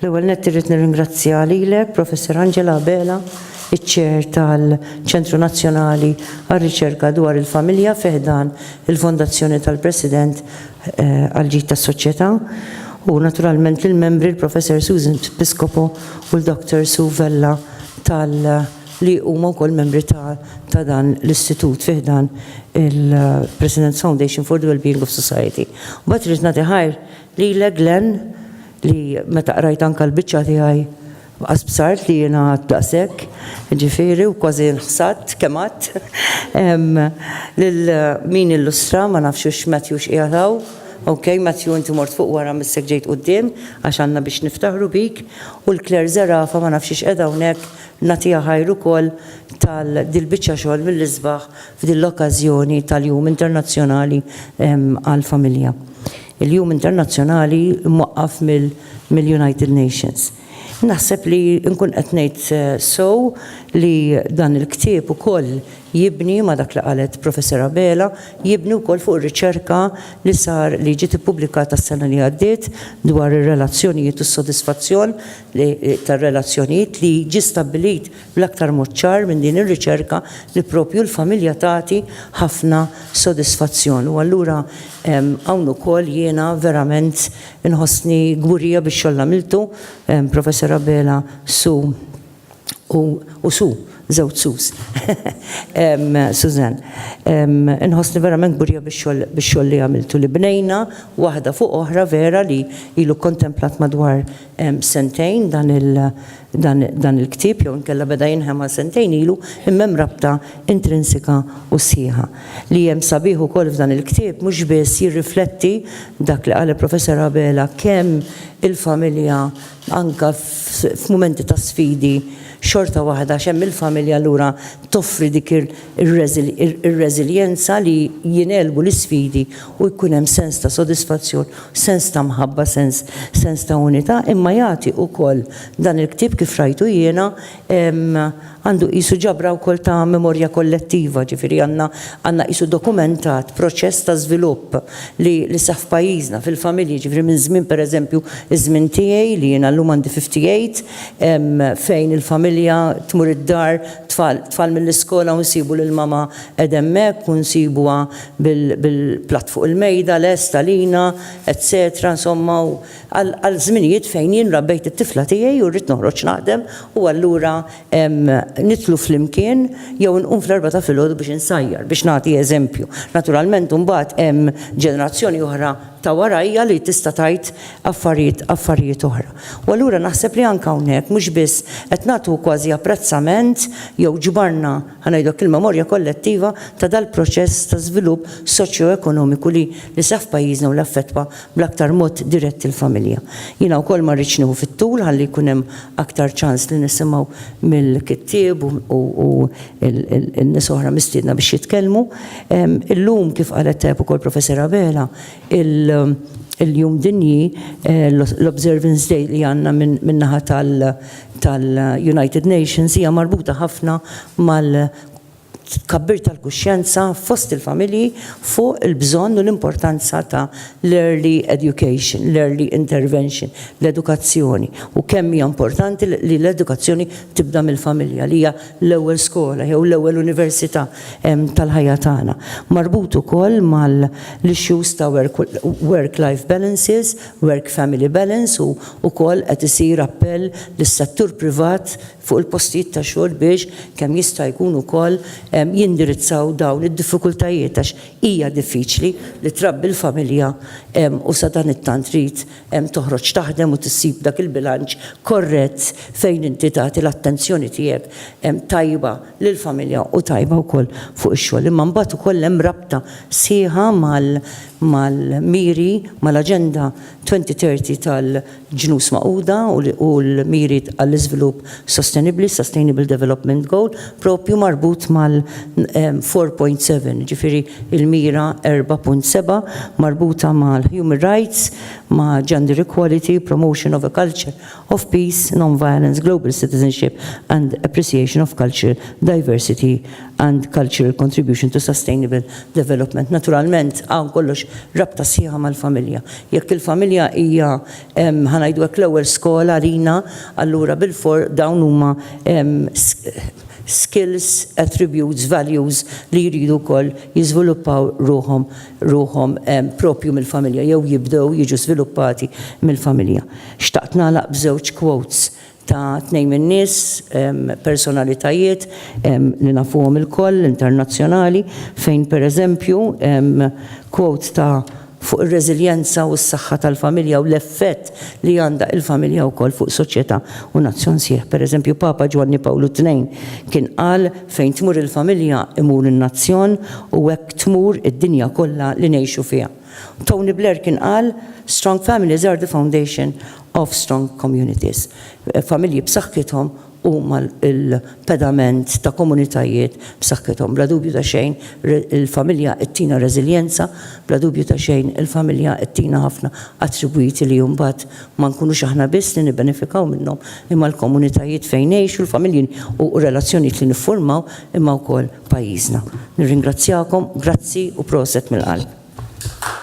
L-ewwel nett irrid nirringrazzja lilek, Professor Angela Bela, iċ-ċer tal-Ċentru Nazzjonali għar-Riċerka dwar il-Familja fih dan il-Fondazzjoni tal-President għal-ġid tas-Soċjetà, u naturalment lill-membri il-Professor Susan Piscopo u l-Dr. Sue Vella li huma wkoll membri ta' dan l-istitut fih dan il-President's Foundation for the Wellbeing of Society. U bat irid nagħti ħajr lilek Glenn li meta qrajt anke l-biċċa tiegħi qasbsart li jiena daqshekk, ġifieri u kważi nħsadt kemm għadd lil min illustra ma nafx Matthew x'qiegħu. Ok, Matthew, inti mort fuq wara missek ġejt qudiem għax għandna biex niftaħru bik, u l-Claire Zarafa ma nafx qiegħda hawnhekk nagħtiha ħajr ukoll tal-biċċa xogħol mill-isbaħ f'din l-okkażjoni tal-Jum Internazzjonali għall-Familja. Il-Jum Internazzjonali mwaqqaf mill-United Nations. Naħseb li nkun qed ngħid li dan il-ktieb ukoll jibni ma dak li qalet Professora Bela, jibni wkoll fuq ir-riċerka li sar li ġiet ippubblikata s-sena li għaddiet dwar ir-relazzjonijiet u s-sodisfazzjon tar-relazzjonijiet li ġie stabbilit bl-aktar mod ċar minn din ir-riċerka li proprju l-familja tagħti ħafna sodisfazzjon. U allura hawn ukoll jiena verament inħossni gburija biex xogħol għamiltu, Professora Bela, żewġ Sus. Susan. Inħossni verament gburija bix-xogħol li għamiltu li bnejna waħda fuq oħra vera li ilu kontemplat madwar sentejn dan il-ktieb jew inkella beda jinħema sentejn ilu imma rabta intrinsika u sieħa. Li hemm sabiħ ukoll f'dan il-ktieb mhux biss jirrifletti dak li qal Professora Bela kemm il-familja anke f'mumenti ta' sfidi xorta waħda xemm il-familja allura toffri dik ir-reżiljenza li jinelbu l-isfidi u jkun hemm sens ta' sodisfazzjon, sens ta' mħabba, sens ta' unità, imma jagħti wkoll dan il-ktieb kif rajtu jiena għandu qisu ġabra wkoll ta' memorja kollettiva, ġifieri għandna qisu dokumentat proċess ta' żvilupp li saf pajjiżna fil-familji, ġifieri minn żmien pereżempju iż-żmien tiegħi li jiena llum għandi 58 fejn il-familja tmur id-dar tfal mill-iskola u nsibu lil mama qed hemmhekk u nsibuha bil-platt fuq il-mejda lesta lina, etc. Insomma għal żminijiet fejn jien rabbejt it-tifla tiegħi u rrid noħroġ naħdem u allura nitlu flimkien jew nqum fl-4 ta' filgħodu biex insajjar biex nagħti eżempju. Naturalment imbagħad hemm ġenerazzjoni oħra ta' warajja li tista' tgħid affarijiet oħra. U allura naħseb li anke hawnhekk mhux biss qed nagħtu kważi apprezzament jew ġbarna ħanajdok il-memorja kollettiva ta' dal-proċess ta' żvilupp soċjo-ekonomiku li saf pajjiżna u l-affettwa bl-aktar mod dirett il-familja. Jiena wkoll ma rridx nieħu fit-tul ħalli jkun hemm aktar ċans li nisimgħu mill-kittieb u n-nies oħra mistiedna biex jitkellmu. Illum kif qalet ukoll Professora Bela il-jum dinji l-Observance Day li għandna min-naħa tal-United Nations hija marbuta ħafna kabbir tal-kuxjenza fost il-familji fuq il-bżonn u l-importanza ta' l-early education, l-early intervention, l-edukazzjoni. U kemm hija importanti li l-edukazzjoni tibda mill-familja li hija l-ewwel skola jew l-ewwel università tal-ħajja tagħna. Marbut ukoll mal-issues ta' work-life balances, work-family balance u wkoll qed isir appell lis-settur privat fuq il-postijiet ta' xogħol biex kemm jista' jkun ukoll jindirizzaw dawn id-diffikultajiet għax hija diffiċli li trabbi l-familja u sa dan it-tant trid toħroġ taħdem u tissib dak il-bilanċ korrett fejn inti tagħti l-attenzjoni tiegħek tajba lill-familja u tajba wkoll fuq ix-xogħol. Imma mbagħad ukoll hemm rabta sieħa mal-miri mal-Aġenda 2030 tal-ġnus Magħquda u l-miri għall-iżvilupp sostenibbli, Sustainable Development Goal, propju marbut mal-4.7, ġifieri il-mira 4.7 marbuta mal-human rights, ma' gender equality, promotion of a culture of peace, non-violence, global citizenship and appreciation of culture, diversity and cultural contribution to sustainable development. Naturalment, kollox rabta sieħa mal-familja. Jekk il-familja hija ħanajdu hekk l-ewwel skola rina, allura bil-for dawn huma skills, attributes, values li jridu wkoll jiżviluppaw ruhom propju mill-familja jew jibdew jiġu żviluppati mill-familja. Xtaqt nagħlaq b'żewġ quotes ta' tnejn min-nies, personalitajiet li nafuhom il-koll internazzjonali, fejn pereżempju quote ta' fuq ir-reżiljenza u s-saħħa tal-familja u l-effett li għandha il-familja wkoll fuq soċjetà u nazzjon sieħ. Pereżempju Papa Giovanni Paolo II kien qal fejn tmur il-familja imur in-nazzjon u hekk tmur id-dinja kollha li ngħixu fiha. Tony Blair kien qal, strong families are the foundation of strong communities. Familji b'saħħithom huma il-pedament ta' komunitajiet b'saħħithom. Bla dubju ta' xejn il-familja ttina reżiljenza, bla dubju ta' xejn il-familja ttina ħafna attribwiti li mbagħad ma nkunux aħna biss li nibbenefikaw minnhom imma l-komunitajiet fejn ngħixu, l-familji u relazzjonijiet li niffurmaw imma wkoll pajjiżna. Nirringrazzjakom, grazzi u proset mill-qalb.